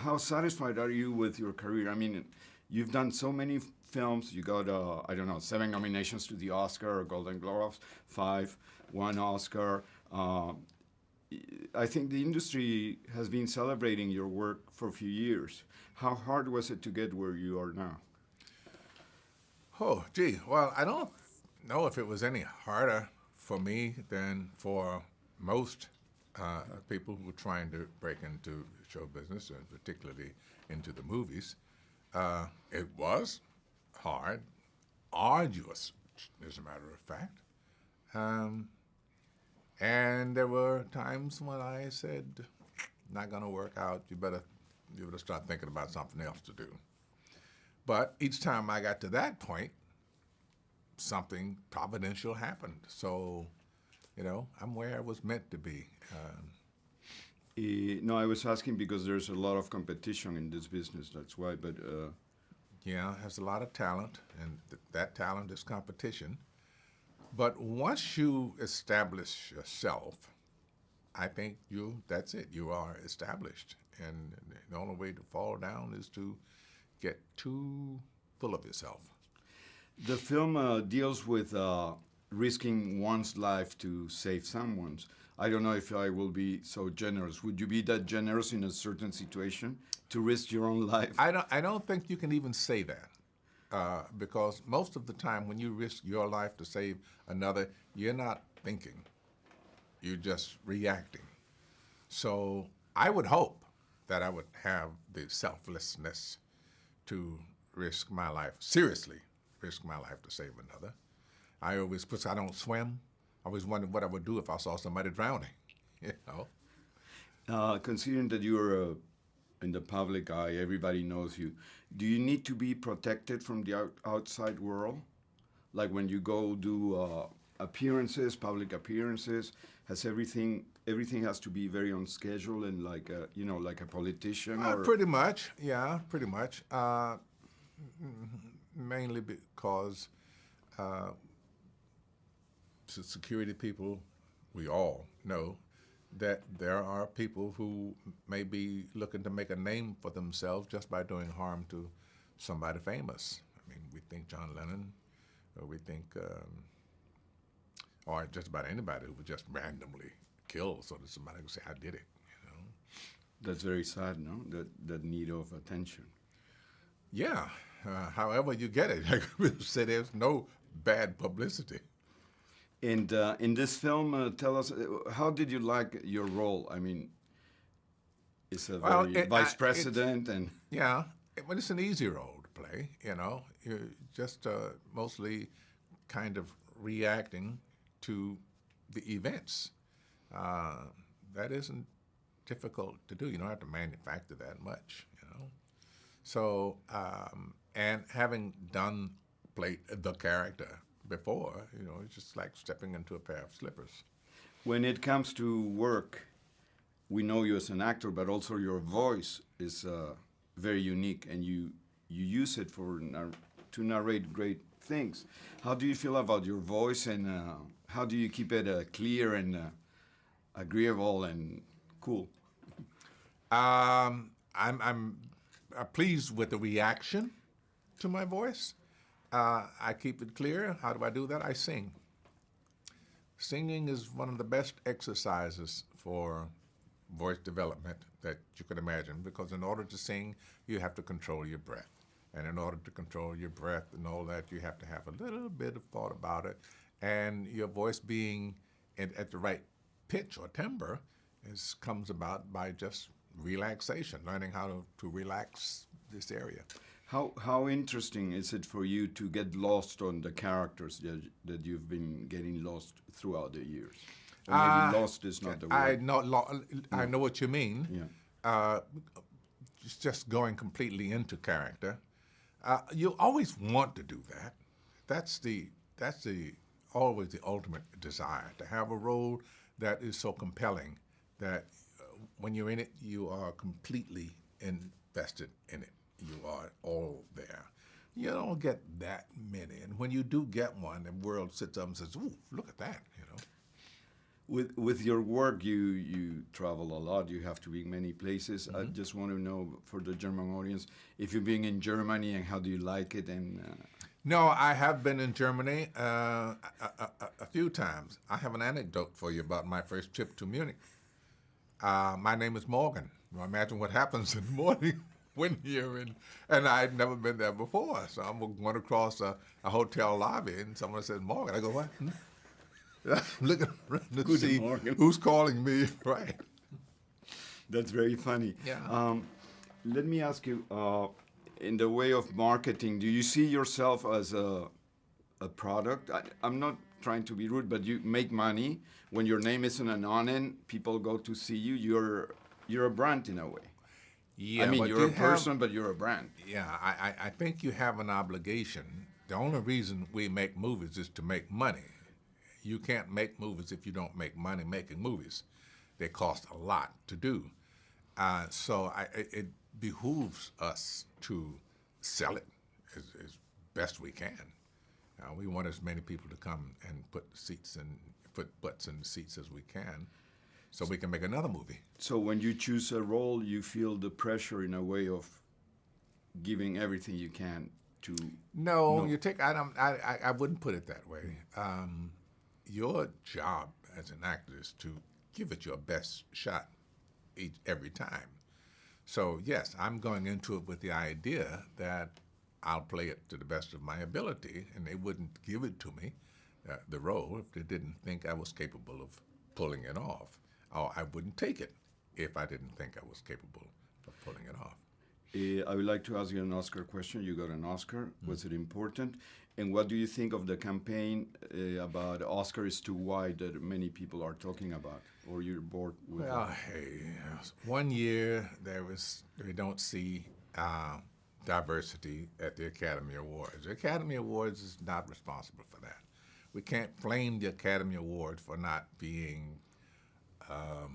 how satisfied are you with your career? I mean, you've done so many films. You got I don't know, 7 nominations to the Oscar or Golden Globes, 5, 1 Oscar. I think the industry has been celebrating your work for a few years. How hard was it to get where you are now? Oh, gee. Well, I don't know if it was any harder for me than for most people who were trying to break into show business, and particularly into the movies. It was hard, arduous, as a matter of fact. Um, and there were times when I said, "Not going to work out. You better start thinking about something else to do." But each time I got to that point, something providential happened. So, I'm where I was meant to be. No, I was asking because there's a lot of competition in this business. That's why. But Yeah, has a lot of talent, and that talent is competition. But once you establish yourself, I think that's it. You are established. And the only way to fall down is to get too full of yourself. the film deals with risking one's life to save someone's. I don't know if I will be so generous. Would you be that generous in a certain situation to risk your own life? I don't think you can even say that. Because most of the time when you risk your life to save another, you're not thinking. You're just reacting. So I would hope that I would have the selflessness to risk my life, seriously risk my life to save another. Because I don't swim, I always wondered what I would do if I saw somebody drowning, you know. Considering that you're in the public eye, everybody knows you. Do you need to be protected from the outside world? Like when you go do appearances, public appearances, has everything has to be very on schedule and like like a politician? Or Pretty much, yeah, pretty much. Mainly because security people, we all know that there are people who may be looking to make a name for themselves just by doing harm to somebody famous. I mean, we think John Lennon, or we think, or just about anybody who was just randomly killed so that somebody would say, "I did it," That's very sad, no? That need of attention. Yeah, however you get it. Like we say, there's no bad publicity. And in this film, tell us, how did you like your role? I mean, it's a very vice president and... Yeah, but it's an easy role to play, You're just mostly kind of reacting to the events. That isn't difficult to do. You don't have to manufacture that much. So, and having played the character before, it's just like stepping into a pair of slippers. When it comes to work, we know you as an actor, but also your voice is very unique, and you use it to narrate great things. How do you feel about your voice, and how do you keep it clear and agreeable and cool? I'm pleased with the reaction to my voice. I keep it clear. How do I do that? I sing. Singing is one of the best exercises for voice development that you could imagine, because in order to sing, you have to control your breath. And in order to control your breath and all that, you have to have a little bit of thought about it. And your voice being at the right pitch or timbre comes about by just relaxation, learning how to relax this area. How interesting is it for you to get lost on the characters that you've been getting lost throughout the years? Or maybe lost is not the word. I know what you mean. Yeah. It's just going completely into character. You always want to do that. That's always the ultimate desire, to have a role that is so compelling that when you're in it, you are completely invested in it. You are all there. You don't get that many, and when you do get one, the world sits up and says, "Ooh, look at that," With your work, you travel a lot. You have to be in many places. I just want to know for the German audience if you've been in Germany and how do you like it. And No, I have been in Germany a few times. I have an anecdote for you about my first trip to Munich. My name is Morgan. Well, imagine what happens in the morning when you're in, and I'd never been there before. So I'm going across a hotel lobby, and someone says, Morgan. I go, what? Looking around to Good see Morgan. who's calling me, right? that's very funny. Yeah. Let me ask you, in the way of marketing, do you see yourself as a product? I'm not trying to be rude, but you make money. When your name isn't an on-end, people go to see you. You're a brand in a way. Yeah, I mean, but you're a you have- person, but you're a brand. Yeah, I think you have an obligation. The only reason we make movies is to make money. You can't make movies if you don't make money making movies. They cost a lot to do. So it behooves us to sell it as best we can. We want as many people to come and put butts in the seats as we can, so we can make another movie. So when you choose a role, you feel the pressure in a way of giving everything you can to. No, you take. I wouldn't put it that way. Your job as an actor is to give it your best shot every time. So yes, I'm going into it with the idea that I'll play it to the best of my ability, and they wouldn't give it to me, the role, if they didn't think I was capable of pulling it off. Or I wouldn't take it if I didn't think I was capable of pulling it off. I would like to ask you an Oscar question. You got an Oscar. Was it important? And what do you think of the campaign about Oscar is too wide that many people are talking about? Or you're bored with Well, it? hey, 1 year we don't see diversity at the Academy Awards. The Academy Awards is not responsible for that. We can't blame the Academy Awards for not being, I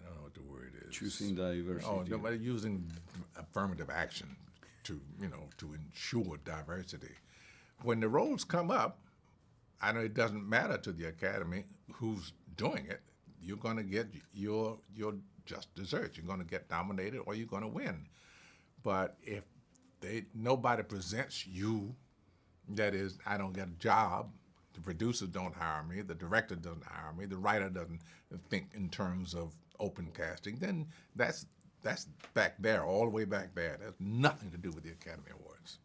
don't know what the word is. Choosing diversity. Oh, no, but using affirmative action to ensure diversity. When the roles come up, I know it doesn't matter to the Academy who's doing it. You're going to get your just desserts. You're going to get nominated or you're going to win. But if nobody presents you, that is, I don't get a job, the producers don't hire me, the director doesn't hire me, the writer doesn't think in terms of open casting, then that's back there, all the way back there. That's nothing to do with the Academy Awards.